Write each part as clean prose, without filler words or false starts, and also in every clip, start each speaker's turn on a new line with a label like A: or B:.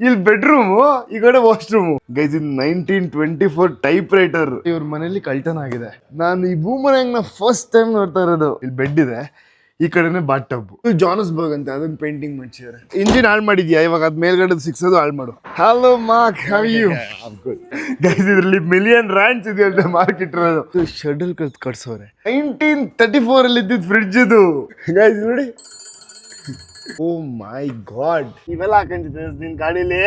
A: ಇಲ್ಲಿ ಬೆಡ್ರೂಮು, ಈ ಕಡೆ ವಾಶ್ರೂಮು. ಗೈಸ್ ಇದು 1924 ಟೈಪ್ ರೈಟರ್ ಇವ್ರ ಮನೇಲಿ ಕಳ್ತನ ಆಗಿದೆ. ನಾನು ಈ ಬೂಮರಂಗ್ ಫಸ್ಟ್ ಟೈಮ್ ನೋಡ್ತಾ ಇರೋದು. ಇಲ್ಲಿ ಬೆಡ್ ಇದೆ, ಈ ಕಡೆನೆ ಬಾತ್ ಟಬ್. ಜಾನಸ್ಬರ್ಗ್ ಅಂತ ಅದೊಂದು ಪೇಂಟಿಂಗ್ ಮಾಡ್ಸಿದ್ದಾರೆ. ಇಂಜಿನ್ ಹಾಳು ಮಾಡಿದ್ಯಾ ಇವಾಗ? ಅದ್ ಮೇಲ್ಗಡೆ ಸಿಕ್ಸೋದು ಹಾಳು ಮಾಡು. Hello Mark, how you? Guys ಇದ್ರಲ್ಲಿ ಮಿಲಿಯನ್ ರಾಂಚ್ ಇದೆ ಅಂತ ಮಾರ್ಕ್ ಇಟ್ಟಿರೋದು. ಶಟಲ್ ಕಟ್ಸೋರೆ. 1934 ಅಲ್ಲಿ ಇದ್ದಿದ್ದು ಫ್ರಿಡ್ಜ್ ಇದು. ಗೈಸ್ ನೋಡಿ, ಓ ಮೈ ಗಾಡ್, ಇವೆಲ್ಲ ಹಾಕೊಂಡಿದ್ದೆ ನಿನ್ ಗಾಡಿಲಿ.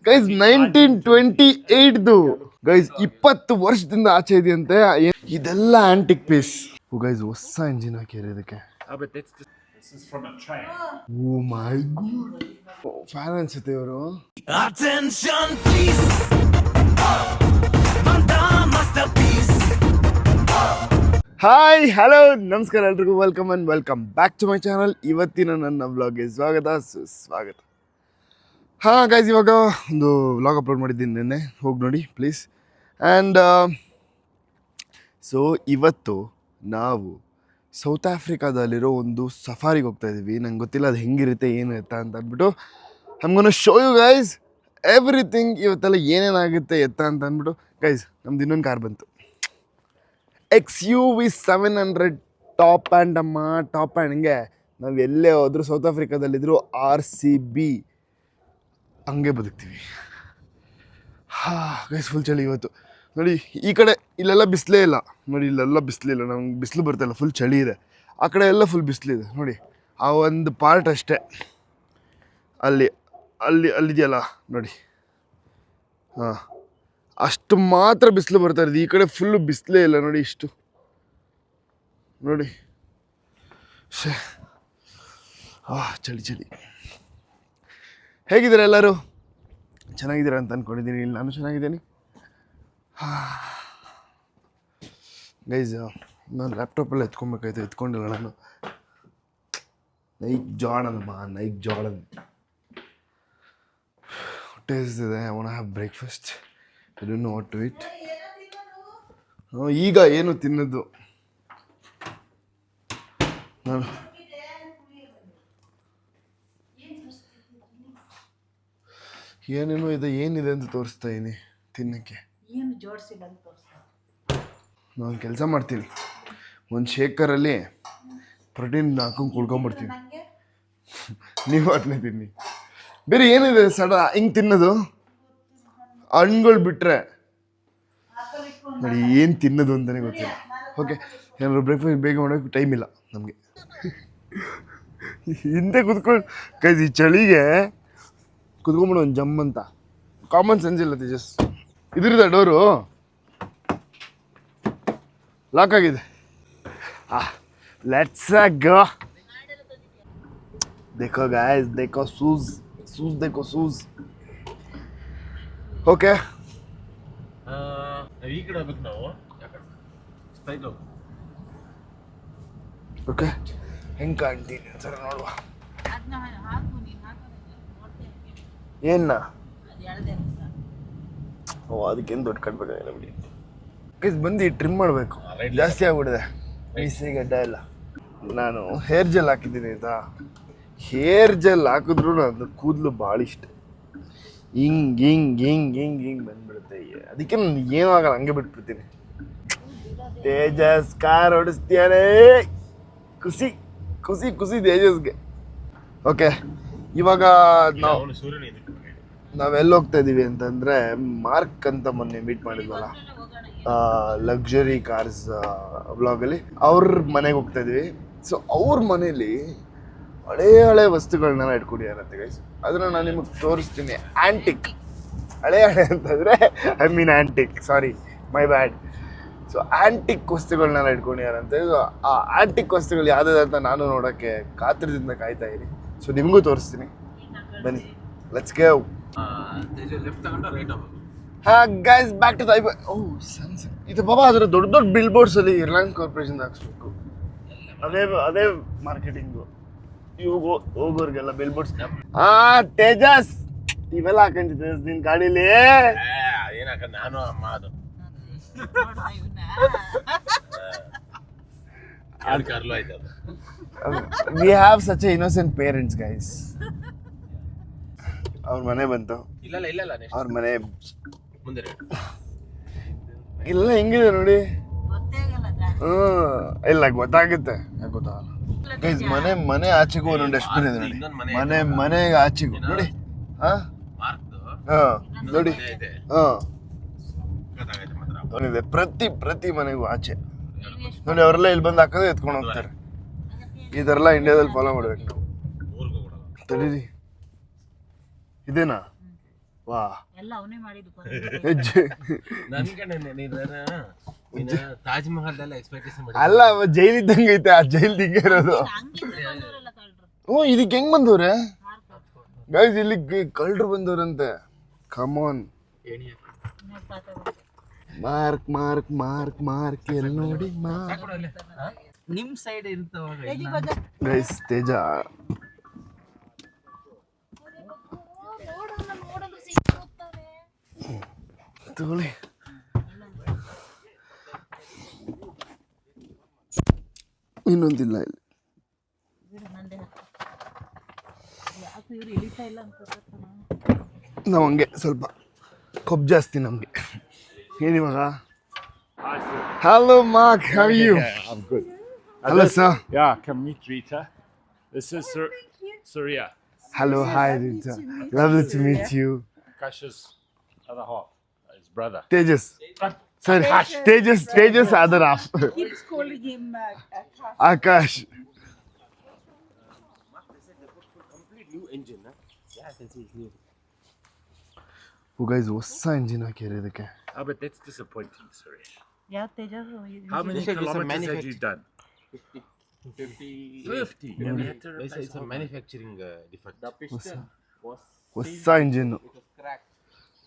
A: ಗೈಸ್ 1928ದು ಗೈಸ್, 20 ವರ್ಷದಿಂದ ಆಚೆ ಇದೆಯಂತೆ. ಇದೆಲ್ಲ ಆಂಟಿಕ್ ಪೀಸ್. ಗೈಸ್ ಹೊಸ ಇಂಜಿನ್ ಹಾಕಿರಿ ಇದಕ್ಕೆ. ಓ ಮೈ ಗಾಡ್, ಫ್ಯಾನ್ ಅನ್ಸುತ್ತೆ ಇವರು. ಹಾಯ್, ಹಲೋ, ನಮಸ್ಕಾರ ಎಲ್ರಿಗೂ. Welcome back to my channel. ಇವತ್ತಿನ ನನ್ನ ವ್ಲಾಗ್ಗೆ ಸ್ವಾಗತ, ಸುಸ್ವಾಗತ. ಹಾಂ ಗೈಸ್, ಇವಾಗ ಒಂದು ವ್ಲಾಗ್ ಅಪ್ಲೋಡ್ ಮಾಡಿದ್ದೀನಿ ನಿನ್ನೆ, ಹೋಗಿ ನೋಡಿ ಪ್ಲೀಸ್. ಆ್ಯಂಡ್ ಸೊ ಇವತ್ತು ನಾವು ಸೌತ್ ಆಫ್ರಿಕಾದಲ್ಲಿರೋ ಒಂದು ಸಫಾರಿಗೆ ಹೋಗ್ತಾ ಇದ್ದೀವಿ. ನಂಗೆ ಗೊತ್ತಿಲ್ಲ ಅದು ಹೆಂಗಿರುತ್ತೆ ಏನಿರುತ್ತೆ ಅಂತ ಅಂದ್ಬಿಟ್ಟು I'm gonna show you guys everything. ಇವತ್ತೆಲ್ಲ ಏನೇನಾಗುತ್ತೆ ಎತ್ತ ಅಂತ ಅಂದ್ಬಿಟ್ಟು. ಗೈಸ್ ನಮ್ದು ಇನ್ನೊಂದು ಕಾರ್ ಬಂತು, XUV 700 ಟಾಪ್ ಆ್ಯಂಡ್ ಹಂಗೆ ನಾವು ಎಲ್ಲೇ ಹೋದರೂ ಸೌತ್ ಆಫ್ರಿಕಾದಲ್ಲಿದ್ದರೂ RCB ಹಂಗೆ ಬದುಕ್ತೀವಿ. ಗೈಸ್ ಫುಲ್ ಚಳಿ ಇವತ್ತು. ನೋಡಿ ಈ ಕಡೆ ಇಲ್ಲೆಲ್ಲ ಬಿಸಿಲೇ ಇಲ್ಲ. ನೋಡಿ ಇಲ್ಲೆಲ್ಲ ಬಿಸಿಲಿಲ್ಲ, ನಮ್ಗೆ ಬಿಸಿಲು ಬರ್ತಾಯಿಲ್ಲ, ಫುಲ್ ಚಳಿ ಇದೆ. ಆ ಕಡೆ ಎಲ್ಲ ಫುಲ್ ಬಿಸಿಲಿದೆ. ನೋಡಿ ಆ ಒಂದು ಪಾರ್ಟ್ ಅಷ್ಟೇ, ಅಲ್ಲಿದೆಯಲ್ಲ ನೋಡಿ, ಹಾಂ ಅಷ್ಟು ಮಾತ್ರ ಬಿಸಿಲು ಬರ್ತಾ ಇರೋದು. ಈ ಕಡೆ ಫುಲ್ಲು ಬಿಸಿಲೇ ಇಲ್ಲ ನೋಡಿ, ಇಷ್ಟು ನೋಡಿ. ಚಳಿ. ಹೇಗಿದ್ದೀರಾ ಎಲ್ಲರೂ? ಚೆನ್ನಾಗಿದ್ದೀರಾ ಅಂತ ಅಂದ್ಕೊಂಡಿದ್ದೀನಿ. ಇಲ್ಲಿ ನಾನು ಚೆನ್ನಾಗಿದ್ದೀನಿ. ಗೈಸ್ ನಾನು ಲ್ಯಾಪ್ಟಾಪಲ್ಲಿ ಎತ್ಕೊಬೇಕಾಯ್ತು, ಎತ್ಕೊಂಡಿಲ್ಲ ನಾನು. ನೈಕ್ ಜಾರ್ಡನ್ ಹೊಟ್ಟೆ ಹಸಿದಿದೆ. I want have breakfast. I don't know what to eat. ಈಗ ಏನು ತಿನ್ನೋದು ನಾನು? ಏನಿದೆ ಅಂತ ತೋರಿಸ್ತಾ ಇದ್ದೀನಿ ತಿನ್ನಕ್ಕೆ. ನಾನು ಕೆಲಸ ಮಾಡ್ತೀನಿ, ಒಂದು ಶೇಕರಲ್ಲಿ ಪ್ರೋಟೀನ್ ಹಾಕೊಂಡು ಕುಡ್ಕೊಂಬಿಡ್ತೀನಿ. ನೀವು ಅದನ್ನೇ ತಿನ್ನಿ. ಬೇರೆ ಏನಿದೆ ಹಿಂಗೆ ತಿನ್ನೋದು? ಹಣ್ಣುಗಳು ಬಿಟ್ಟರೆ ನೋಡಿ ಏನು ತಿನ್ನೋದು ಅಂತಲೇ ಗೊತ್ತಿಲ್ಲ. ಓಕೆ, ಏನಾದ್ರು ಬ್ರೇಕ್ಫಾಸ್ಟ್ ಬೇಗ ಮಾಡೋಕ್ಕೆ ಟೈಮ್ ಇಲ್ಲ ನಮಗೆ. ಹಿಂದೆ ಕುತ್ಕೊಂಡು ಕೈದು ಈ ಚಳಿಗೆ ಕುತ್ಕೊಂಡ್ಬಿಡು ಒಂದು ಜಮ್ ಅಂತ. ಕಾಮನ್ ಸೆನ್ಸ್ ಇಲ್ಲ ತೇಜಸ್. ಇದ್ರದ ಡೋರು ಲಾಕ್ ಆಗಿದೆ. Let's go. देखो गाइस, देखो शूज देखो शूज. ಓಕೆ,
B: ಈ ಕಡೆ ಹೋಗ್ಬೇಕು ನಾವು. ಸ್ಟೈಲ್
A: ಓಕೆ, ಹೆಂಗೆ ಕಾಣ್ತೀನಿ ಸರ್ ನೋಡುವ. ಏನ ಅದಕ್ಕೇನು ದೊಡ್ಡ ಕಟ್ಬೇಕಾಗಿಲ್ಲ ಬಿಡಿ. ಬಂದು ಟ್ರಿಮ್ ಮಾಡಬೇಕು, ಜಾಸ್ತಿ ಆಗ್ಬಿಡಿದೆ ಮೀಸೆ ಗಡ್ಡ ಎಲ್ಲ. ನಾನು ಹೇರ್ ಜೆಲ್ ಹಾಕಿದ್ದೀನಿ ಆಯಿತಾ. ಹೇರ್ ಜೆಲ್ ಹಾಕಿದ್ರು ಅದು ಕೂದಲು ಭಾಳ ಇಷ್ಟ. ಹಿಂಗೆ ಬಂದ್ಬಿಡುತ್ತೆ. ಅದಕ್ಕೆ ನಾನು ಏನೂ ಆಗಲ್ಲ, ಹಂಗೆ ಬಿಟ್ಬಿಡ್ತೀನಿ. ತೇಜಸ್ ಕಾರ್ ಓಡಿಸ್ತೀಯಾನೆ, ಖುಷಿ ತೇಜಸ್ಗೆ. ಓಕೆ, ಇವಾಗ ನಾವೆಲ್ಲಿ ಹೋಗ್ತಾ ಇದ್ದೀವಿ ಅಂತಂದರೆ, ಮಾರ್ಕ್ ಅಂತ ಮೊನ್ನೆ ಮೀಟ್ ಮಾಡಿದ್ವಲ್ಲ ಲಕ್ಸುರಿ ಕಾರ್ಸ್ ವ್ಲಾಗಲ್ಲಿ, ಅವ್ರ ಮನೆಗೆ ಹೋಗ್ತಾ ಇದ್ದೀವಿ. ಸೊ ಅವ್ರ ಮನೇಲಿ ಹಳೆ ವಸ್ತುಗಳನ್ನೆಲ್ಲ ಇಟ್ಕೊಂಡಿದ್ದಾರಂತೆ ಗೈಸ್. ಅದನ್ನು ನಾನು ನಿಮಗೆ ತೋರಿಸ್ತೀನಿ. ಆ್ಯಂಟಿಕ್, ಹಳೆ ಅಂತಂದರೆ I mean antique, sorry my bad. So antique ವಸ್ತುಗಳನ್ನೆಲ್ಲ ಇಟ್ಕೊಂಡಿದ್ದಾರಂತೆ. ಆ ಆ್ಯಂಟಿಕ್ ವಸ್ತುಗಳು ಯಾವುದಿದೆ ಅಂತ ನಾನು ನೋಡೋಕ್ಕೆ ಕಾತ್ರದಿಂದ ಕಾಯ್ತಾ ಇದ್ದೀನಿ. ಸೊ ನಿಮಗೂ ತೋರಿಸ್ತೀನಿ, ಬನ್ನಿ, ಲೆಟ್ಸ್ ಗೋ. ಹಾಂ guys, back to the Samsung. ಇದು ಬಾಬಾ ಅದರ ದೊಡ್ಡ ಬಿಲ್ ಬೋರ್ಡ್ಸಲ್ಲಿ ರಿಲಯನ್ಸ್ ಕಾರ್ಪೊರೇಷನ್ ಹಾಕ್ಸ್ಬೇಕು. ಅದೇ ಮಾರ್ಕೆಟಿಂಗು. ಇವಾಗ ಹೋಗೋರಿಗೆಲ್ಲ ಬಿಲ್ ಬೋರ್ಡ್ಸ್. ತೇಜಸ್ ಇವೆಲ್ಲ ಹಾಕೊಂಡಿದ್ದೆ ನಿನ್ನ ಗಾಡೀಲಿ.
B: ಏನಾಕ ನಾನು ಅಮ್ಮ ಅದು
A: We have such a innocent parents, guys. ಅವ್ರ ಮನೆ ಬಂತು.
B: ಇಲ್ಲ
A: ಅವ್ರ ಮನೆ
B: ಮುಂದೆ
A: ಇಲ್ಲ ಹೆಂಗಿದೆ ನೋಡಿ. ಇಲ್ಲ ಗೊತ್ತಾಗುತ್ತೆ, ಗೊತ್ತಾಗಲ್ಲ ಗೈಸ್. ಮನೆ ಆಚೆಗೂ ಒಂದೊಂದು ಡಸ್ಟ್ಬಿನ್ ಇದೆ ನೋಡಿ. ಮನೆ ಆಚೆಗೂ ನೋಡಿ. ಹಾ ನೋಡಿ. ಇದೆ ಪ್ರತಿ ಮನೆಗೂ ಆಚೆ ನೋಡಿ. ಅವರೆಲ್ಲ ಇಲ್ಲಿ ಬಂದು ಹಾಕೋದು ಎತ್ಕೊಂಡು ಹೋಗ್ತಾರೆ. ಈ ಥರ ಎಲ್ಲ ಇಂಡಿಯಾದಲ್ಲಿ ಫಾಲೋ ಮಾಡ್ಬೇಕು ನಾವು. ತಡೀರಿ, ಇದೇನಾ? ವಾ
B: ತಾಜ್ ಮಹಲ್ ಎಕ್ಸ್ಪೆಕ್ಟೇಷನ್
A: ಅಲ್ಲ, ಜೈಲ್ ಇದ್ದಂಗೆ ಐತೆ. ಆ ಜೈಲ್ ಹಿಂಗೆ ಇರೋದು. ಇದಕ್ಕೆ ಹೆಂಗ್ ಬಂದವ್ರೆ ಗೈಸ್? ಇಲ್ಲಿ ಕಳ್ಳರು ಬಂದವ್ರಂತೆ. ಕಮಾನ್, ಮಾರ್ಕ್ ಎಲ್ಲಿ ನೋಡಿ.
C: ನಿಮ್ ಸೈಡ್ ಇರ್ತವ
A: ಗೈಸ್. ತೇಜ ತಗೊಳ್ಳಿ. ಇನ್ನೊಂದಿಲ್ಲ ಇಲ್ಲಿ. ನಾವು ಹಂಗೆ ಸ್ವಲ್ಪ ಕೊಬ್ಬು ಜಾಸ್ತಿ ನಮಗೆ. ಏನಿವಾಗ? Hello Mark, how are you?
D: I'm good.
A: Hello sir.
D: Yeah, can meet Rita. This is Surya,
A: Hello, hi Rita. Lovely to meet you.
D: Kash's other half, his brother.
A: Tejas. Sorry, Tejas other half.
E: Keeps calling him
A: Akash.
B: complete new engine. Yeah, I can see it's new.
A: Oh guys, ಹೊಸ engine ಹಾಕಿದ್ದಾರೆ ಇದಕ್ಕೆ.
D: Oh, but that's disappointing, Suresh.
E: Yeah, Tejas.
D: How many kilometers had you done?
B: 50.
D: 50. And we had to
B: It's
D: replace
B: a manufacturing defect.
A: ಹೊಸ engine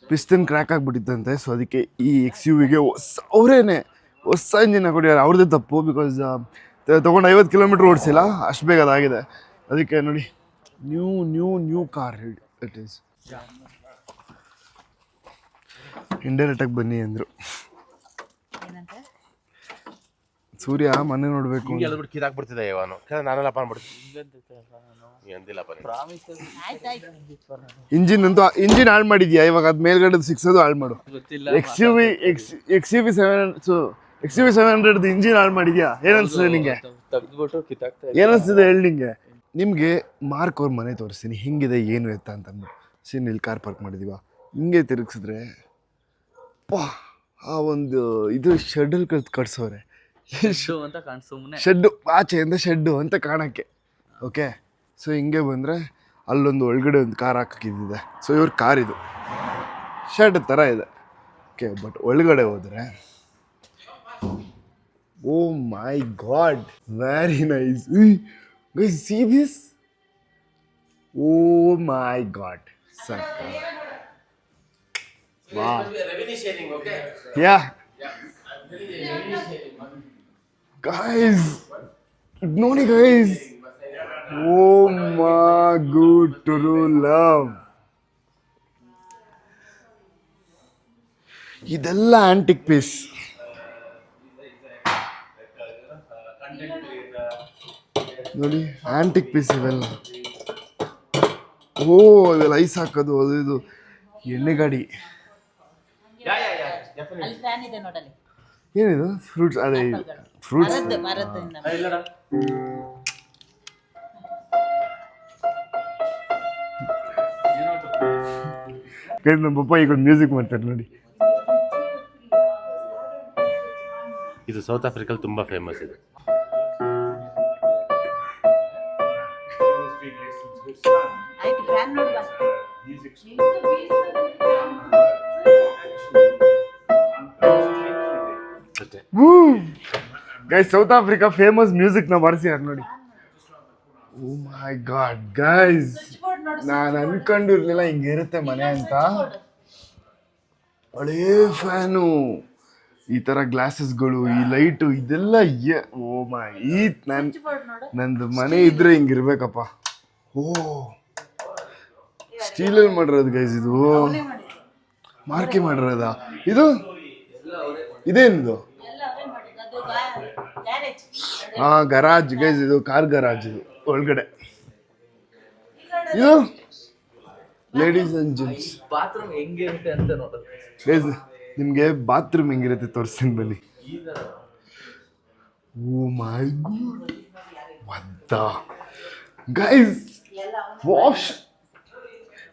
A: piston crack ಆಗಿಬಿಟ್ಟಿತ್ತಂತೆ. So ಅದಕ್ಕೆ ಈ XUV-ಗೆ ಅವರೇನೆ ಹೊಸ engine ಹಾಕೊಟ್ಟಿದ್ದಾರೆ. ಅವ್ರದ್ದೇ ತಪ್ಪು. Because ತೊಗೊಂಡು 50 ಕಿಲೋಮೀಟ್ರ್ ಓಡಿಸಿಲ್ಲ, ಅಷ್ಟು ಬೇಗ ಅದಾಗಿದೆ. ಅದಕ್ಕೆ ನೋಡಿ, ನ್ಯೂ ಕಾರ್ ಇಟ್ ಈಸ್. ಇಂಡೈರೆಕ್ಟಾಗಿ ಬನ್ನಿ ಅಂದರು. ಸೂರ್ಯ ಮನೆ ನೋಡಬೇಕು.
B: ಹಿಂಗೆ ಕಿದಾಕ್ಬಿಡ್ತಿದ್ದೆ ಇವನು. ನಾನೆಲ್ಲಪ್ಪ ಅಂದಿಲ್ಲಪ್ಪ.
A: ಇಂಜಿನ್ ಹಾಳು ಮಾಡಿದ್ಯಾ ಇವಾಗ? ಅದು ಮೇಲ್ಗಡೆ ಸಿಕ್ಸೋದು ಹಾಳು ಮಾಡು. XUV 700 ಇಂಜಿನ್ ಹಾಳು ಮಾಡಿದ್ಯಾ? ಏನನ್ಸ್ತದೆ ನಿಂಗೆ? ಏನನ್ಸ್ತದೆ ಹೇಳಿ ನಿಂಗೆ? ನಿಮಗೆ ಮಾರ್ಕ್ ಅವ್ರ ಮನೆ ತೋರಿಸ್ತೀನಿ, ಹಿಂಗಿದೆ ಏನು ಎತ್ತ ಅಂತ ಅಂದ್ಬಿಟ್ಟು. ಸೀನ್ ಇಲ್ಲಿ ಕಾರ್ ಪಾರ್ಕ್ ಮಾಡಿದೀವ, ಹಿಂಗೆ ತಿರುಗಿಸಿದ್ರೆ ಆ ಒಂದು ಇದು ಶೆಡ್ಡಲ್ಲಿ ಕಟ್ಸೋರೆ. ಶೆಡ್ಡು ಆಚೆಯಿಂದ ಶೆಡ್ಡು ಅಂತ ಕಾಣಕ್ಕೆ. ಓಕೆ, ಸೊ ಹಿಂಗೆ ಬಂದರೆ ಅಲ್ಲೊಂದು ಒಳಗಡೆ ಒಂದು ಕಾರ್ ಹಾಕಿದ್ದಿದೆ. ಸೊ ಇವ್ರ ಕಾರ್ ಇದು ಶೆಡ್ ಥರ ಇದೆ. ಓಕೆ, ಬಟ್ ಒಳಗಡೆ ಹೋದರೆ oh my god, very nice. Guys see this. Oh my god, sir. Wow.
B: Revenue sharing, okay?
A: Yeah. Guys, ನೋಡಿ guys. Oh my good true love. ಇದೆಲ್ಲ ಆಂಟಿಕ್ ಪೀಸ್. ನೋಡಿ antique piece ಇವೆಲ್ಲ. ಓ, ಇದೆಲ್ಲ ice ಹಾಕೋದು, ಅದು ಇದು ಎಣ್ಣೆ ಗಾಡಿ. ಏನಿದು? ಫ್ರೂಟ್ಸ್. ಅದೇ ಫ್ರೂಟ್ಸ್. ನಮ್ಮ ಪಪ್ಪ ಈಗ ಮ್ಯೂಸಿಕ್ ಮಾಡ್ತಾರೆ ನೋಡಿ.
B: ಇದು ಸೌತ್ ಆಫ್ರಿಕಲ್ ತುಂಬಾ ಫೇಮಸ್ ಇದೆ.
A: Guys, south Africa famous music ನ ಬಾರಿಸಿದ್ದಾರೆ ನೋಡಿ. ಓ ಮೈ ಗಾಡ್ ಗೈಸ್, ನಾನು ಅನ್ಕೊಂಡಿರ್ಲಿಲ್ಲ ಹಿಂಗಿರುತ್ತೆ ಮನೆ ಅಂತ. ಹಳೇ ಫ್ಯಾನು, ಈ ತರ ಗ್ಲಾಸಸ್ಗಳು, ಈ ಲೈಟು, ಇದೆಲ್ಲ. ಓ ಮೈ, ನಂದು ಮನೆ ಇದ್ರೆ ಹಿಂಗಿರ್ಬೇಕಪ್ಪ. ಓ, ಸ್ಟೀಲಲ್ಲಿ ಮಾಡಿರೋದು ಗೈಸ್. ಇದು ಮಾರ್ಕೆ ಮಾಡಿರೋದ? ಇದು ಇದೇನಿದು? ಹಾ, ಗರಾಜ್ ಗೈಸ್. ಇದು ಕಾರ್ ಗರಾಜ್. ಇದು ಒಳಗಡೆ ಇದು ಲೇಡೀಸ್ ಅಂಡ್ ಜೆಂಟ್ಸ್
C: ಬಾತ್ರೂಮ್ ಹೆಂಗಿರುತ್ತೆ ಅಂತ ನೋಡೋದು.
A: ಗೈಸ್ ನಿಮಗೆ ಬಾತ್ರೂಮ್ ಹೆಂಗಿರುತ್ತೆ ತೋರಿಸ್ತೀನಿ ಬನ್ನಿ. Oh my god, what the guys, wash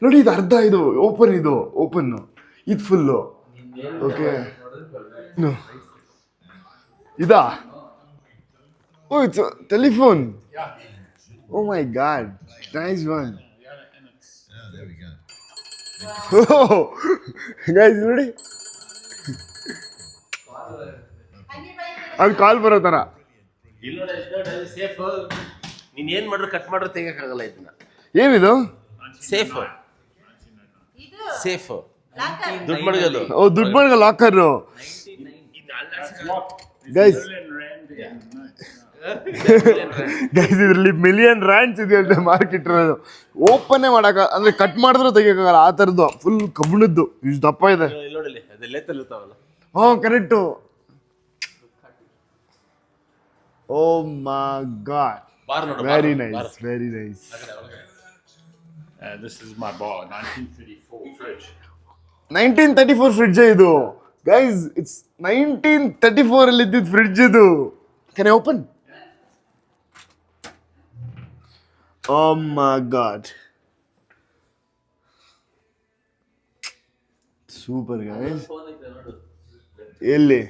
A: ನೋಡಿ, ಇದು ಅರ್ಧ, ಇದು ಓಪನ್, ಇದು ಓಪನ್, ಇದು ಫುಲ್ಲು. ಓಕೆ, ಇದಾ? Oh it's telephone. Oh my god, nice one. Guys ನೋಡಿ, ಅದು ಕಾಲ್ ಬರೋ ಥರ.
B: ಸೇಫ್. ನೀನ್ ಏನ್ ಮಾಡ್ರು ಕಟ್ ಮಾಡ್ರು ತೆಗಿಯಕ್ಕಾಗಲ್ಲ ಇದನ್ನ.
A: ಏನಿದು?
B: ಸೇಫ್ ಸೇಫ್ ದುಡ್ಡು ಮಡಗೋದು.
A: ಓ, ದುಡ್ಡು ಮಡಗ ಲಾಕರು. ಗೈಸ್ ಗೈಸ್ ಇದ್ರಲ್ಲಿ ಮಿಲಿಯನ್ ರ್ಯಾಂಡ್ಸ್ ಇದೆಯಂತೆ ಮಾರ್ಕೆಟ್ ಇರೋದು. ಓಪನ್ನೇ ಮಾಡಕ, ಅಂದ್ರೆ ಕಟ್ ಮಾಡಿದ್ರು ತೆಗಿಯಕ್ಕಾಗಲ್ಲ ಆ ಥರದ್ದು. ಫುಲ್ ಕಬ್ಬಿಣದ್ದು, ಇಷ್ಟು ದಪ್ಪ ಇದೆ.
B: ನೋಡಲಿ ಅದೆಲ್ಲ ಇರ್ತಾವಲ್ಲ.
A: ಹ್ಞೂ correct. Oh my god,
B: bar ನೋಡು.
A: Very nice, very nice.
D: This is my bar, 1934 fridge.
A: 1934 fridge ಇದು ಗೈಸ್. ಇಟ್ಸ್ 1934 ಅಲ್ಲಿ ಇದ್ದಿದ್ದು ಫ್ರಿಡ್ಜ್ ಇದು. Can I open? Oh my god, super guys.
C: Phone ಇದೆ ನೋಡು,
A: ಎಲ್ಲಿ?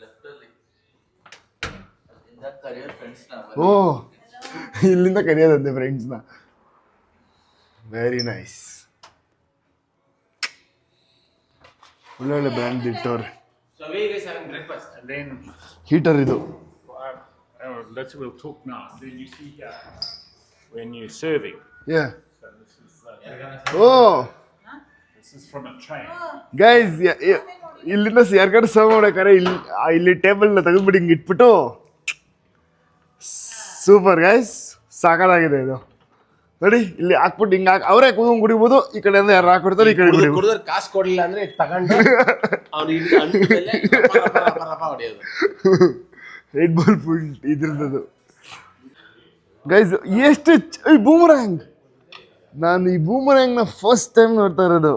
C: ಲೆಫ್ಟ್ ಅಲ್ಲಿ. ಅಲ್ಲಿಂದ ಕರಿಯೋ ಫ್ರೆಂಡ್ಸ್ ನ.
A: ಓ, ಇಲ್ಲಿಂದ ಕರೆಯೋದಂತೆ ಫ್ರೆಂಡ್ಸ್ನ. Very nice. ಒಳ್ಳೊಳ್ಳೆ ಬ್ರ್ಯಾಂಡ್ ಇಟ್ಟವ್ರೆ.
B: So where you guys having breakfast?
D: And then
A: heater ಇದು.
D: we'll talk now. Then you see here when you're serving.
A: Yeah.
D: So this is
A: oh
D: this is from a train.
A: Guys, ಇಲ್ಲಿಂದ ಯಾರ್ಗಾರು serve ಮಾಡ್ಬೇಕಾರೆ ಇಲ್ಲಿ ಟೇಬಲ್ನ ತೆಗೆದ್ಬಿಟ್ಟು ಹಿಂಗೆ ಇಟ್ಬಿಟ್ಟು, super guys, ಸಾಕಾಗಿದೆ ಇದು. ನೋಡಿ, ಇಲ್ಲಿ ಹಾಕ್ಬಿಟ್ಟು ಹಿಂಗೆ ಅವರೇ ಕೂತ್ಕೊಂಡು ಕುಡಿಬೋದು. ಈ ಕಡೆಯಿಂದ ಯಾರು ಹಾಕ್ಬಿಡ್ತಾರೆ, ಈ ಕಡೆ ಕುಡಿಬೋದು.
B: ಕುಡಿದ್ರೆ ಕಾಸು ಕೊಡ್ಲಿಲ್ಲ ಅಂದ್ರೆ ತಗೊಂಡು ಅವ್ನು ಹೊಡೆಯೋದು.
A: ರೆಡ್ ಬಾಲ್ ಫುಲ್ ಇದ್ರದ್ದು ಗೈಸ್. ಎಷ್ಟು ಬೂಮರ್ಯಾಂಗ್, ನಾನು ಈ ಬೂಮರ್ಯಾಂಗ್ನ ಫಸ್ಟ್ ಟೈಮ್ ನೋಡ್ತಾ ಇರೋದು.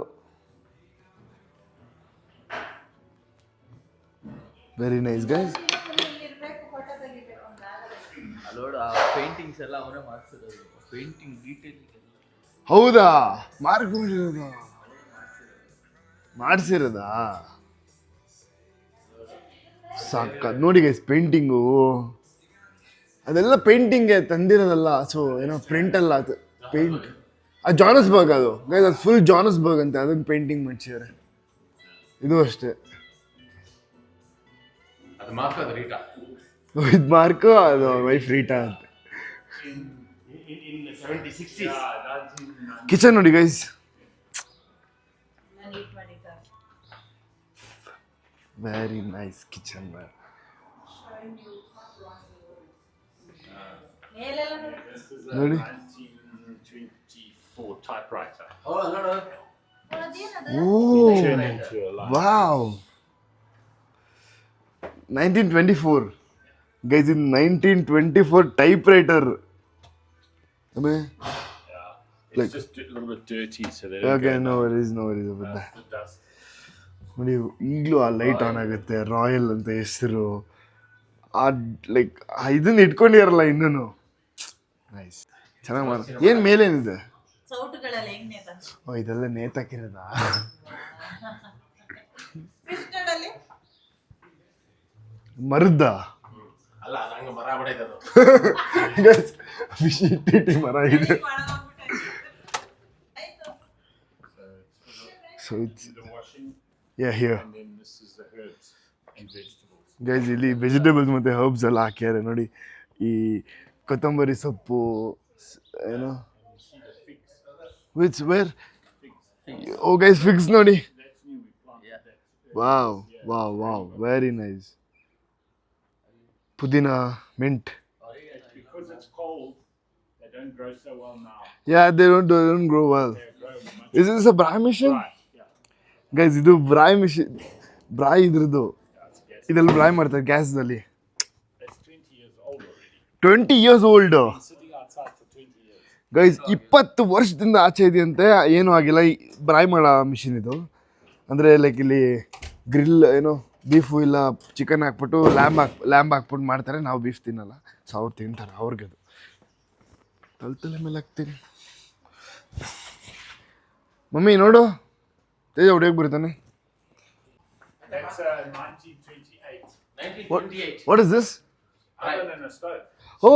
A: Very nice guys.
C: ನೋಡು, ಆ ಪೇಂಟಿಂಗ್ಸ್ ಎಲ್ಲ ಅವರೇ ಮಾಡ್ತಿರೋದು. ಪೇಂಟಿಂಗ್ ಡೀಟೇಲಿಂಗ್
A: ಹೌದಾ? ಮಾಡಿಸಿರೋದಾ? ಸಾಕ ನೋಡಿ ಗೈಸ್, ಪೇಂಟಿಂಗು ಅದೆಲ್ಲ ಪೇಂಟಿಂಗ್ಗೆ ತಂದಿರೋದಲ್ಲ. ಸೊ ಏನೋ ಪ್ರಿಂಟ್ ಅಲ್ಲ, ಅದು ಪೇಂಟ್. ಅದು ಜಾನಸ್ಬರ್ಗ್, ಅದು ಗೈಸ್, ಅದು ಫುಲ್ ಜಾನಸ್ಬರ್ಗ್ ಅಂತೆ, ಅದನ್ನು ಪೇಂಟಿಂಗ್ ಮಾಡಿಸಿದ್ದಾರೆ. ಇದು ಅಷ್ಟೇ.
B: ಅದು ಮಾತ್ರ ರೀಟಾ,
A: ಇದು ಮಾರ್ಕು, ಅದು ವೈಫ್ ರೀಟಾ ಅಂತ.
B: in the 70s 60s.
A: Kitchen ನೋಡಿ guys, very nice kitchen.
D: This is a
A: Really?
D: 1924 typewriter.
B: Oh, ನೋಡು.
D: Turned into a light.
A: Wow, 1924 guys. ಇದು 1924 typewriter.
D: It's
A: Like-
D: just a little bit dirty, so they
A: okay,
D: don't
A: no
D: go
A: worries, no worries.
D: that's the dust.
A: ನೋಡಿ, ಈಗಲೂ ಆ light on ಆಗುತ್ತೆ. Royal ಅಂತ ಹೆಸರು. ಆ like ಇದನ್ನ ಇಟ್ಕೊಂಡಿರಲ್ಲ ಇನ್ನೂ. ನೈಸ್, ಚೆನ್ನಾಗಿ ಮಾಡ. ಏನು ಮೇಲೇನಿದೆ?
E: ಸೌಟುಗಳೆಲ್ಲ ಹೆಂಗ್ ನೇತ
A: ಓ, ಇದೆಲ್ಲ ನೇತಾಕಿರೋದಾ?
E: ಕೃಷ್ಣನಲ್ಲಿ
A: ಮರದ
B: ಅಲ್ಲ, ಅದು ಹಂಗೆ ಮರ ಬಿಡೈತದು.
A: ಬಿಸಿ ಇಟ್ಟಿಟ್ಟು ಮರ ಇದೆ. So it's
D: The washing,
A: here
D: and then this is the herbs and vegetables.
A: Guys. ಇಲ್ಲಿ ವೆಜಿಟೇಬಲ್ಸ್ ಮತ್ತು ಹರ್ಬ್ಸ್ ಎಲ್ಲ ಹಾಕ್ಯಾರೆ ನೋಡಿ. ಈ ಕೊತ್ತಂಬರಿ ಸೊಪ್ಪು, ಏನೋ which where. Oh guys, figs ನೋಡಿ.
D: That's new, we planted that.
A: Wow wow wow, very nice. ಪುದೀನಾ, mint.
D: Because it's cold, they don't grow so well now.
A: Yeah, they don't grow well.
D: They grow much
A: is is a ಬ್ರಾಯ್ ಮಿಷನ್
D: right. Yeah.
A: Guys. ಇದು ಬ್ರಾಯ್ mission, ಬ್ರಾಯ್ ಇದ್ರದ್ದು.
D: Yeah, it's gas.
A: ಇದೆಲ್ಲ ಬ್ರಾಯ್ ಮಾಡ್ತಾರೆ ಗ್ಯಾಸ್ನಲ್ಲಿ.
D: It's 20 years old already.
A: 20 years old.
D: Sitting outside for 20 years.
A: Guys 20 ವರ್ಷದಿಂದ ಆಚೆ ಇದೆಯಂತೆ, ಏನೂ ಆಗಿಲ್ಲ. ಬ್ರೈ ಮಾಡೋ ಮಿಷಿನ್ ಇದು. ಅಂದರೆ ಲೈಕ್ ಇಲ್ಲಿ ಗ್ರಿಲ್ ಏನೋ ಬೀಫು ಇಲ್ಲ ಚಿಕನ್ ಹಾಕ್ಬಿಟ್ಟು ಲ್ಯಾಂಬ್ ಹಾಕ್ಬಿಟ್ಟು ಮಾಡ್ತಾರೆ. ನಾವು ಬೀಫ್ ತಿನ್ನಲ್ಲ, ಸೊ ಅವ್ರು ತಿಂತಾರೆ, ಅವ್ರಿಗೆ ಅದು ತಲೆ ಮೇಲೆ ಹಾಕ್ತೀನಿ. ಮಮ್ಮಿ ನೋಡು, ತೇಜ ಹೊಡಿಯೋಕೆ ಬರ್ತಾನೆ.
D: That's 1928.
B: 1928.
A: What is this?
D: Other than a stove.
A: Oh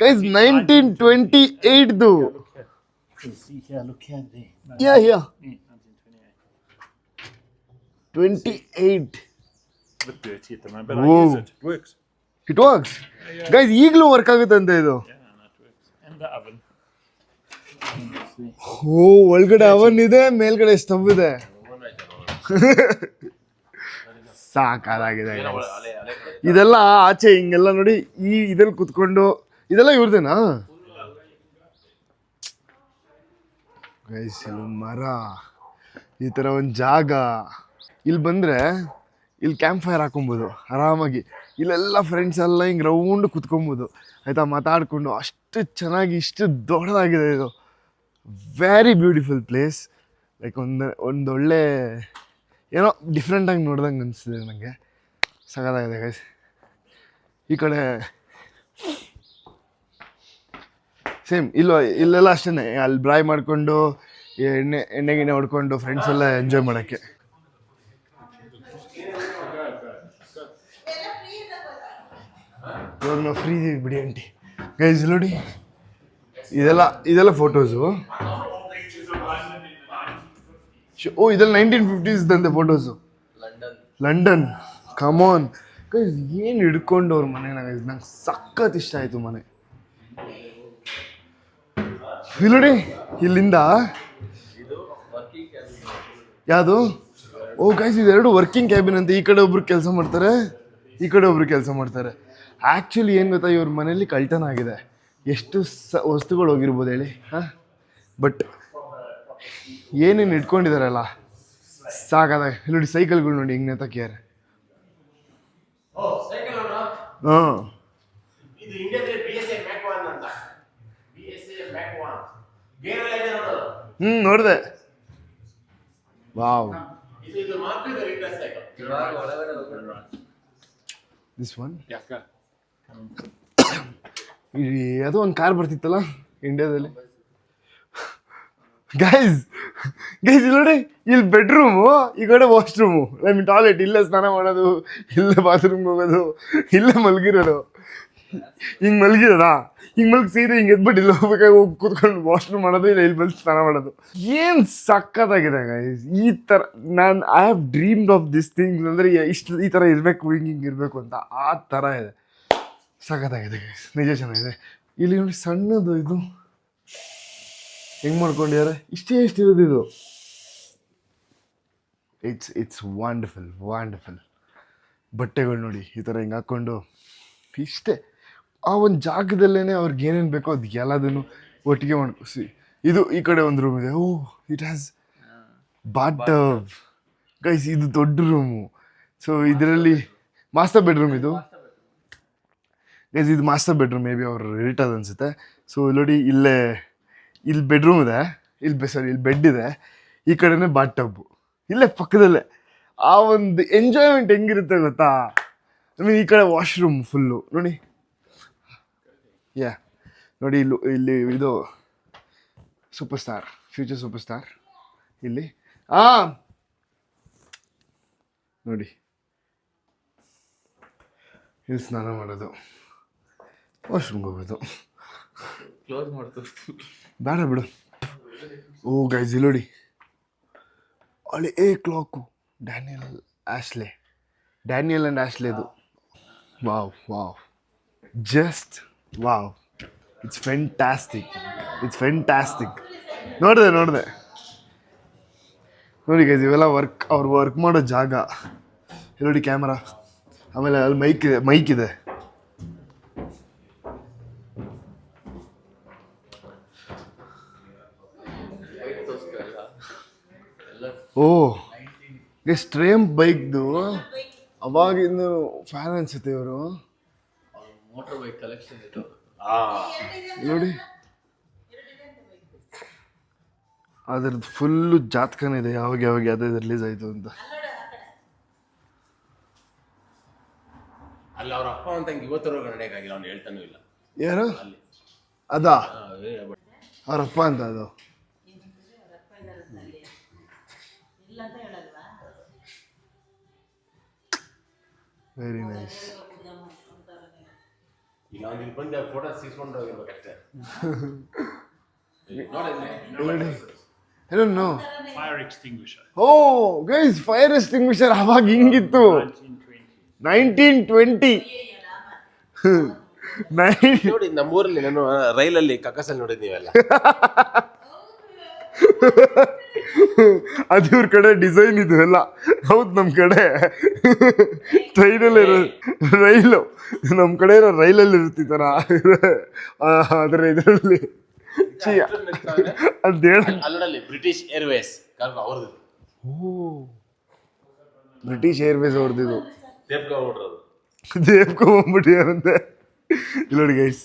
A: guys 1928ದು.
D: You see here, look here, there. No,
A: yeah
D: 1928.
A: 28.
D: A bit dirty at the moment, but
A: Whoa.
D: I use it. It works.
A: It works guys, ಈಗಲೂ work ಆಗುತ್ತಂತೆ ಇದು.
D: Yeah, no, it works. And the oven.
A: ಓ ಒಳಗಡೆ ಅವನ್ ಇದೆ, ಮೇಲ್ಗಡೆ stove ಇದೆ. ಸಾಕಾಗಿದೆ. ಇದೆಲ್ಲ ಆಚೆ ಹಿಂಗೆಲ್ಲ ನೋಡಿ, ಈ ಇದ್ರಲ್ಲಿ ಕುತ್ಕೊಂಡು ಇದೆಲ್ಲ ಇವ್ರದೇನಾ ಗೈಸ್? ಇಲ್ಲೊಂದು ಮರ, ಈ ಥರ ಒಂದು ಜಾಗ, ಇಲ್ಲಿ ಬಂದರೆ ಇಲ್ಲಿ ಕ್ಯಾಂಪ್ ಫೈರ್ ಹಾಕೊಬೋದು ಆರಾಮಾಗಿ. ಇಲ್ಲೆಲ್ಲ ಫ್ರೆಂಡ್ಸ್ ಎಲ್ಲ ಹಿಂಗೆ ರೌಂಡ್ ಕುತ್ಕೊಬೋದು ಆಯಿತಾ, ಮಾತಾಡಿಕೊಂಡು. ಅಷ್ಟು ಚೆನ್ನಾಗಿ, ಇಷ್ಟು ದೊಡ್ಡದಾಗಿದೆ ಇದು. Very beautiful place. ಲೈಕ್ ಒಂದೊಳ್ಳೆ ಏನೋ ಡಿಫ್ರೆಂಟಾಗಿ ನೋಡ್ದಂಗೆ ಅನಿಸ್ತಿದೆ ನನಗೆ. ಸಗದಾಗಿದೆ ಗೈಸ್. ಈ ಕಡೆ ಸೇಮ್ ಇಲ್ಲೆಲ್ಲ ಅಷ್ಟೇ, ಅಲ್ಲಿ ಬ್ರಾಯ್ ಮಾಡಿಕೊಂಡು ಎಣ್ಣೆ ಗಿಣ್ಣೆ ಹೊಡ್ಕೊಂಡು ಫ್ರೆಂಡ್ಸ್ ಎಲ್ಲ ಎಂಜಾಯ್ ಮಾಡೋಕ್ಕೆ. ಇವಾಗ ನಾವು ಫ್ರೀ ಇದೀವಿ ಬಿಡಿ ಆಂಟಿ. ಗೈಸ್ ನೋಡಿ, ಇದೆಲ್ಲ ಫೋಟೋಸು. ಓ ಇದೆಲ್ಲ 1950s ಫೋಟೋಸು. ಲಂಡನ್ ಕಮಾನ್ ಗೈಸ್. ಏನು ಹಿಡ್ಕೊಂಡು ಅವ್ರ ಮನೆನ ಗೈಸ್, ನಂಗೆ ಸಖತ್ ಇಷ್ಟ ಆಯಿತು ಮನೆ. ಇಲ್ಲಿ ನೋಡಿ, ಇಲ್ಲಿಂದ ಯಾವುದು? ಓ ಗೈಸ್, ಇದೆರಡು ವರ್ಕಿಂಗ್ ಕ್ಯಾಬಿನ್ ಅಂತ. ಈ ಕಡೆ ಒಬ್ರು ಕೆಲಸ ಮಾಡ್ತಾರೆ, ಈ ಕಡೆ ಒಬ್ರು ಕೆಲಸ ಮಾಡ್ತಾರೆ. ಆ್ಯಕ್ಚುಲಿ ಏನು ಗೊತ್ತಾ, ಇವ್ರ ಮನೇಲಿ ಕಳ್ತನ ಆಗಿದೆ. ಎಷ್ಟು ವಸ್ತುಗಳು ಹೋಗಿರ್ಬೋದು ಹೇಳಿ. ಹಾಂ, ಬಟ್ ಏನೇನು ಇಟ್ಕೊಂಡಿದಾರಲ್ಲ ಸಾಕಾದಾಗ. ಇಲ್ಲಿ ನೋಡಿ ಸೈಕಲ್ಗಳು ನೋಡಿ ಹಿಂಗೆ ನೇತಾಕಿಯಾರೆ. ಹಾಂ,
B: ಇದು ಇಂಡಿಯಾದಲ್ಲಿ BSA Mac 1 ಅಂತ. BSA Mac 1 ಗೇರ್ ಎಲ್ಲ ಇದೆ ನೋಡು.
A: ನೋಡಿದೆ. ವಾವ್,
B: ಇದು ಮಾತ್ರ ಇದು ರಿಟರ್ನ್ ಸೈಕಲ್.
C: ಇವಾಗ ಒಳಗಡೆ ಹೋಗ್ಬಿಟ್ರೆ
A: ದಿಸ್ ಒನ್.
D: Yeah, go.
A: ಯಾವುದೋ ಒಂದು ಕಾರ್ ಬರ್ತಿತ್ತಲ್ಲ ಇಂಡಿಯಾದಲ್ಲಿ. ಗೈಸ್ ಇಲ್ಲಿ ನೋಡಿ, ಇಲ್ಲಿ ಬೆಡ್ರೂಮು, ಈ ಕಡೆ ವಾಶ್ರೂಮು, ಟಾಯ್ಲೆಟ್. ಇಲ್ಲೇ ಸ್ನಾನ ಮಾಡೋದು, ಇಲ್ಲೇ ಬಾತ್ರೂಮ್ಗೆ ಹೋಗೋದು, ಇಲ್ಲೇ ಮಲಗಿರೋದು. ಹಿಂಗೆ ಮಲಗಿರೋದಾ, ಹಿಂಗೆ ಮಲಗಿ ಸೀರೆ ಹಿಂಗೆ ಎದ್ಬಿಟ್ಟು ಇಲ್ಲಿ ಹೋಗ್ಬೇಕಾಗಿ ಹೋಗಿ ಕೂತ್ಕೊಂಡು ವಾಶ್ರೂಮ್ ಮಾಡೋದು, ಇಲ್ಲ ಇಲ್ಲಿ ಬಂದು ಸ್ನಾನ ಮಾಡೋದು. ಏನು ಸಕ್ಕತ್ತಾಗಿದೆ ಗೈಸ್. ಈ ಥರ I have dreamed of this things. ಅಂದರೆ ಈ ಥರ ಇರಬೇಕು, ಹಿಂಗೆ ಇರಬೇಕು ಅಂತ. ಆ ಥರ ಇದೆ. ಸಖತ್ತಾಗಿದೆ ಗೈಸ್, ನಿಜ ಚೆನ್ನಾಗಿದೆ. ಇಲ್ಲಿ ನೋಡಿ ಸಣ್ಣದು ಇದು ಹೆಂಗೆ ಮಾಡ್ಕೊಂಡಿದ್ದಾರೆ. ಇಷ್ಟೇ ಇರೋದು ಇದು. It's wonderful. ಬಟ್ಟೆಗಳು ನೋಡಿ ಈ ಥರ ಹಿಂಗೆ ಹಾಕ್ಕೊಂಡು ಇಷ್ಟೇ. ಆ ಒಂದು ಜಾಗದಲ್ಲೇ ಅವ್ರಿಗೆ ಏನೇನು ಬೇಕೋ ಅದು ಎಲ್ಲದನ್ನು ಒಟ್ಟಿಗೆ ಮಾಡ್ಕೊಸಿ. ಇದು ಈ ಕಡೆ ಒಂದು ರೂಮ್ ಇದೆ. ಓ ಇಟ್ ಹ್ಯಾಸ್ ಬಾಟಬ್ ಗೈಸ್. ಇದು ದೊಡ್ಡ ರೂಮು. ಸೊ ಇದರಲ್ಲಿ ಮಾಸ್ಟರ್ ಬೆಡ್ರೂಮ್ ಇದು ಗೈಸ್. ಇದು ಮಾಸ್ಟರ್ ಬೆಡ್ರೂಮ್, ಮೇ ಬಿ ಅವ್ರು ರಿಲೇಟೆಡ್ ಅನಿಸುತ್ತೆ. ಸೊ ನೋಡಿ, ಇಲ್ಲಿ ಬೆಡ್ರೂಮ್ ಇದೆ, ಇಲ್ಲಿ ಬೆಡ್ ಇದೆ, ಈ ಕಡೆನೇ ಬಾತ್ ಟಬ್ಬು ಇಲ್ಲೇ ಪಕ್ಕದಲ್ಲೇ. ಆ ಒಂದು ಎಂಜಾಯ್ಮೆಂಟ್ ಹೆಂಗಿರುತ್ತೆ ಗೊತ್ತಾ. ಈ ಕಡೆ ವಾಶ್ರೂಮ್ ಫುಲ್ಲು ನೋಡಿ. ನೋಡಿ ಇಲ್ಲಿ ಇದು ಫ್ಯೂಚರ್ ಸೂಪರ್ ಸ್ಟಾರ್ ಇಲ್ಲಿ. ನೋಡಿ ಇಲ್ಲಿ ಸ್ನಾನ ಮಾಡೋದು, ವಾಶ್ರೂಮ್ಗೆ ಹೋಗೋದು.
C: ಕ್ಲೋಸ್ ಮಾಡ್ತು
A: ಬೇಡ ಬಿಡು. ಓ ಗೈಸ್ ಇಲ್ಲಿ ನೋಡಿ, ಅಲ್ಲಿ ಕ್ಲಾಕು ಡ್ಯಾನಿಯಲ್ ಆ್ಯಂಡ್ ಆಶ್ಲೆದು. Wow just wow. It's fantastic. ನೋಡಿದೆ ನೋಡಿ ಗೈಸ್, ಇವೆಲ್ಲ ಅವ್ರು ವರ್ಕ್ ಮಾಡೋ ಜಾಗ. ಇಲ್ಲಿ ನೋಡಿ ಕ್ಯಾಮ್ರಾ, ಆಮೇಲೆ ಅಲ್ಲಿ ಮೈಕ್ ಇದೆ. ಓ ಸ್ಟ್ರೇಮ್ ಬೈಕ್ದು ಅವಾಗಿಂದ ಫ್ಯಾನ್ ಅನ್ಸುತ್ತೆ ಇವರು.
C: ಮೋಟರ್ ಬೈಕ್ ಕಲೆಕ್ಷನ್ ಇದು.
A: ನೋಡಿ ಅದ್ರದ್ದು ಫುಲ್ಲು ಜಾತಕನೇ ಇದೆ, ಯಾವಾಗ ಯಾವಾಗ ಯಾವ್ದು ರಿಲೀಸ್ ಆಯಿತು ಅಂತ.
B: ಅಲ್ಲಿ ಅವ್ರ ಅಪ್ಪ ಅಂತ ಇವತ್ತರೆಗೂ ನಡೆಯಕ್ಕಾಗಿಲ್ಲ, ಅವ್ನು ಹೇಳ್ತಾನೂ ಇಲ್ಲ.
A: ಯಾರು
B: ಅಲ್ಲಿ
A: ಅದಾ ಅವ್ರಪ್ಪ ಅಂತ ಅದು.
E: ಇಲ್ಲ ಅಂತ ಹೇಳಲ್ವಾ?
A: Very nice.
B: ಈಗ ಅವ್ನು ಇಲ್ಲಿ ಬಂದು ಫೋಟೋ ಸಿಕ್ಸ್ಕೊಂಡು ಹೋಗಿರ್ಬೇಕಷ್ಟೇ.
A: ಏನೋ ನೋ
D: Fire extinguisher.
A: ಓ ಗೈಸ್, ಫೈರ್ ಎಕ್ಸ್ಟಿಂಗ್ವಿಷರ್ ಅವಾಗ ಹಿಂಗಿತ್ತು. 1920.
B: ನೋಡಿ ನಮ್ಮೂರಲ್ಲಿ ನಾನು ರೈಲಲ್ಲಿ ಕಕ್ಕಸಲ್ಲಿ ನೋಡಿದ್ ನೀವೆಲ್ಲ.
A: ಅದು ಇವ್ರ ಕಡೆ ಡಿಸೈನ್ ಇದು ಎಲ್ಲ. ಹೌದು, ನಮ್ಮ ಕಡೆ ಟ್ರೈನಲ್ಲಿ ರೈಲು, ನಮ್ಮ ಕಡೆ ಇರೋ ರೈಲಲ್ಲಿ ಇರ್ತಿತ್ತಾರ ಅದರ ಇದರಲ್ಲಿ ಅಂತ ಹೇಳ.
B: ಅಲ್ಲಲ್ಲಿ ಬ್ರಿಟಿಷ್ ಏರ್ವೇಸ್ ಕಾರ್ಗೋ ಅವ್ರದ್ದು.
A: ಓ, ಬ್ರಿಟಿಷ್ ಏರ್ವೇಸ್ ಅವ್ರದ್ದು
B: ದೇವ್ಗೌಡ್ರದು.
A: ದೇವ್ಕೊಂಬಿಟ್ಟಿಯಾರಂತೆ. ಇಲ್ಲಿ ನೋಡಿ guys,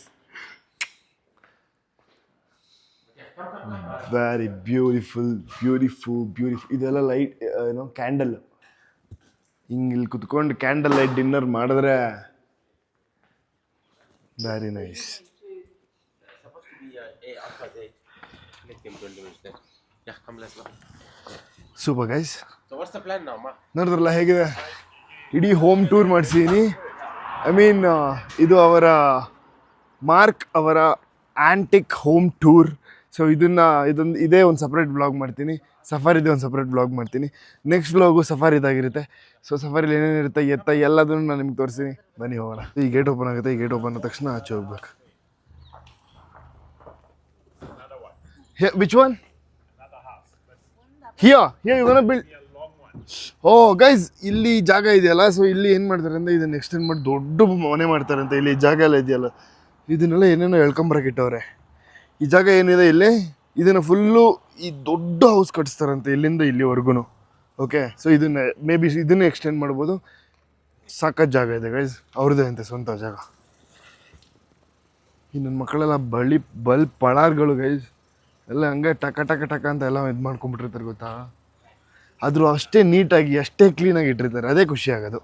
A: very beautiful beautiful beautiful. ಇದೆಲ್ಲ ಲೈಟ್ ಏನೋ ಕ್ಯಾಂಡಲ್, ಹಿಂಗೆ ಇಲ್ಲಿ ಕುತ್ಕೊಂಡು ಕ್ಯಾಂಡಲ್ ಲೈಟ್ ಡಿನ್ನರ್ ಮಾಡಿದ್ರೆ ವೆರಿ ನೈಸ್. Super guys. ನೋಡಿದ್ರಲ್ಲ ಹೇಗಿದೆ, ಇಡೀ ಹೋಮ್ ಟೂರ್ ಮಾಡಿಸಿದ್ದೀನಿ. ಐ ಮೀನ್ ಇದು ಅವರ ಮಾರ್ಕ್ ಅವರ ಆ್ಯಂಟಿಕ್ ಹೋಮ್ ಟೂರ್. ಸೊ ಇದೇ ಒಂದು ಸಪ್ರೇಟ್ ಬ್ಲಾಗ್ ಮಾಡ್ತೀನಿ. ಸಫಾರಿದೇ ಒಂದು ಸಪ್ರೇಟ್ ಬ್ಲಾಗ್ ಮಾಡ್ತೀನಿ. ನೆಕ್ಸ್ಟ್ ಬ್ಲಾಗು ಸಫಾರಿದಾಗಿರುತ್ತೆ. ಸೊ ಸಫಾರಿಲಿ ಏನೇನಿರುತ್ತೆ ಎಲ್ಲದನ್ನು ನಾನು ನಿಮ್ಗೆ ತೋರಿಸ್ತೀನಿ. ಬನ್ನಿ ಹೋಗೋಣ. ಈ ಗೇಟ್ ಓಪನ್ ಆಗುತ್ತೆ. ಈ ಗೇಟ್ ಓಪನ್ ಆದ ತಕ್ಷಣ ಆಚೆ ಹೋಗ್ಬೇಕು. Which one? Here you gonna build. Oh guys, ಇಲ್ಲಿ ಜಾಗ ಇದೆಯಲ್ಲ, ಸೊ ಇಲ್ಲಿ ಏನು ಮಾಡ್ತಾರೆ ಅಂದರೆ ಇದನ್ನು ಎಕ್ಸ್ಟೆಂಡ್ ಮಾಡಿ ದೊಡ್ಡ ಮನೆ ಮಾಡ್ತಾರಂತೆ. ಇಲ್ಲಿ ಜಾಗ ಎಲ್ಲ ಇದೆಯಲ್ಲ, ಇದನ್ನೆಲ್ಲ ಏನೇನೋ ಎಳ್ಕೊಂಬರಕ್ಕಿಟ್ಟವ್ರೆ. ಈ ಜಾಗ ಏನಿದೆ ಇಲ್ಲಿ, ಇದನ್ನು ಫುಲ್ಲು ಈ ದೊಡ್ಡ ಹೌಸ್ ಕಟ್ಟಿಸ್ತಾರಂತೆ ಇಲ್ಲಿಂದ ಇಲ್ಲಿವರೆಗೂ. ಓಕೆ, ಸೊ ಇದನ್ನ ಮೇ ಬಿ ಇದನ್ನೇ ಎಕ್ಸ್ಟೆಂಡ್ ಮಾಡ್ಬೋದು. ಸಾಕಷ್ಟು ಜಾಗ ಇದೆ ಗೈಸ್, ಅವ್ರದ್ದೇ ಅಂತೆ ಸ್ವಂತ ಜಾಗ. ಈ ನನ್ನ ಮಕ್ಕಳೆಲ್ಲ ಬಲ್ ಪಳಾರ್ಗಳು ಗೈಸ್, ಎಲ್ಲ ಹಂಗೆ ಟಕ ಟಕ ಟಕ ಅಂತ ಎಲ್ಲ ಇದು ಮಾಡ್ಕೊಂಬಿಟ್ಟಿರ್ತಾರೆ ಗೊತ್ತಾ. ಆದರೂ ಅಷ್ಟೇ ನೀಟಾಗಿ ಅಷ್ಟೇ ಕ್ಲೀನಾಗಿ ಇಟ್ಟಿರ್ತಾರೆ, ಅದೇ ಖುಷಿ ಆಗೋದು.